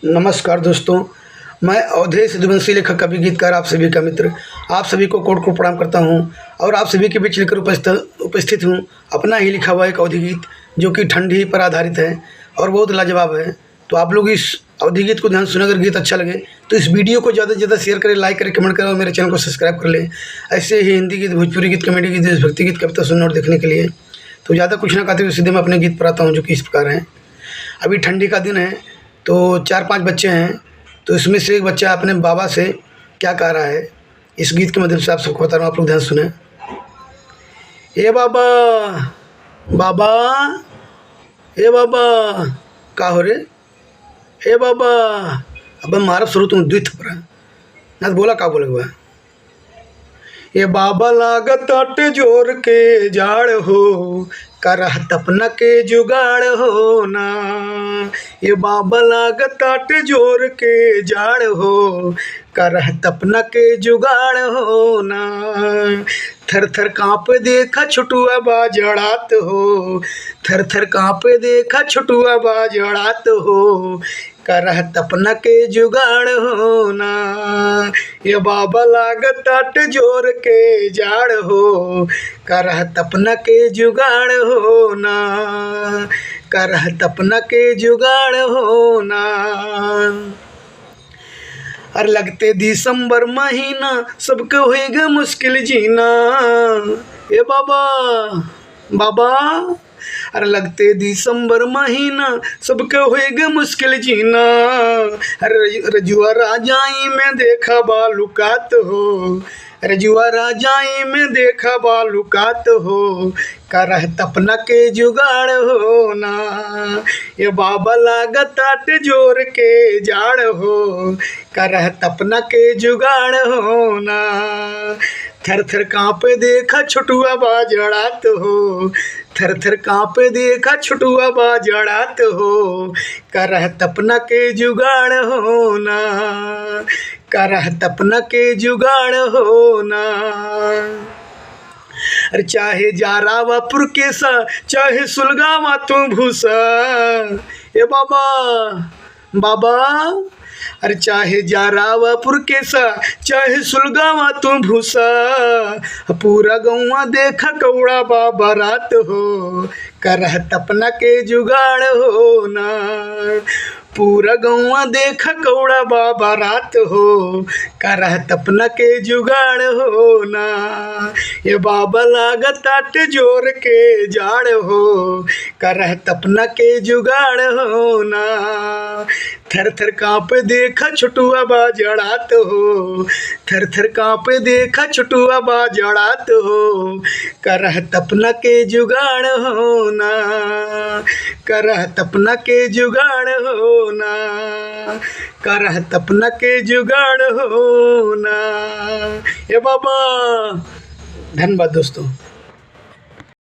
नमस्कार दोस्तों, मैं अवधेश यदुवंशी लेखक कवि गीतकार आप सभी का मित्र आप सभी को कोट को प्रणाम करता हूं और आप सभी के बीच लेकर उपस्थित हूं अपना ही लिखा हुआ एक अवधि गीत जो कि ठंडी पर आधारित है और बहुत लाजवाब है। तो आप लोग इस अवधि गीत को ध्यान सुने, अगर गीत अच्छा लगे तो इस वीडियो को ज़्यादा से ज़्यादा शेयर करें, लाइक करें, कमेंट करें और मेरे चैनल को सब्सक्राइब कर लें। ऐसे ही हिंदी गीत, भोजपुरी गीत, कॉमेडी गीत, देशभक्ति गीत, कविता सुनने और देखने के लिए। तो ज़्यादा कुछ ना कहते हुए सीधे मैं अपने गीत पर आता हूँ जो कि इस प्रकार हैं। अभी ठंडी का दिन है तो 4-5 बच्चे हैं, तो इसमें से एक बच्चा अपने बाबा से क्या कह रहा है, इस गीत के माध्यम से आप सबको बता रहा हूँ, आप लोग ध्यान सुने। ए बाबा बाबा, ए बाबा का हो रे, ए बाबा। अब मारब शुरू तुम द्वित पर ना बोला का बोले हुआ। ये बाबा लागत अट जोर के जाड़ हो, करह तपना के जुगाड़ हो ना। ये बाबा लागत अट जोर के जाड़ हो, करह तपना के जुगाड़ हो ना। थर थर काँप देखा छुटुआ बाजड़ात हो, थर थर काँप देखा छुटुआ बाजड़ात हो, करह तपना के जुगाड़ हो ना। ये बाबा लागत अट जोर के जाड़ हो, करह तपना के जुगाड़ हो ना, करह तपना के जुगाड़ हो ना। और लगते दिसंबर महीना सबके होएगा मुश्किल जीना। ए बाबा बाबा, अरे लगते दिसंबर महीना सबके होएगा मुश्किल जीना। अरे रजुआ राजाई में देखा बालुकात हो, रजुआ राजाई में देखा बालुकात हो, करह तपना के जुगाड़ हो ना। ये बाबा लागत अट जोर के जाड़ हो, करह तपना के जुगाड़ हो ना। थर थर काँपे देखा छुटुआ बाजड़ात हो, थर थर काँपे देखा छुटुआ बाजड़ात हो, करह तपना के जुगाड़ हो ना, करह तपना के जुगाड़ हो ना। अरे चाहे जारावापुर के सा, चाहे सुलगावा तू भूसा। ए बाबा बाबा, अरे चाहे जारावापुर के सा, चाहे सुलगावा तू भूसा। पूरा गौवा देखा कौड़ा बाबा रात हो, करह तपना के जुगाड़ हो ना। पूरा गौवा देखा कौड़ा बाबा रात हो, करह तपना के जुगाड़ हो ना। ये बाबा लागत अट जोर के जाड़ हो, करह तपना के जुगाड़ हो ना। थर थर काँप देखा छुटुआ बाजड़ात हो, थर थर काँप देखा छुटुआ बाजड़ात हो, करह तपना के जुगाड़ हो ना, करह तपना के जुगाड़ हो ना, करह तपना के जुगाड़ हो ना। ये बाबा। धन्यवाद दोस्तों।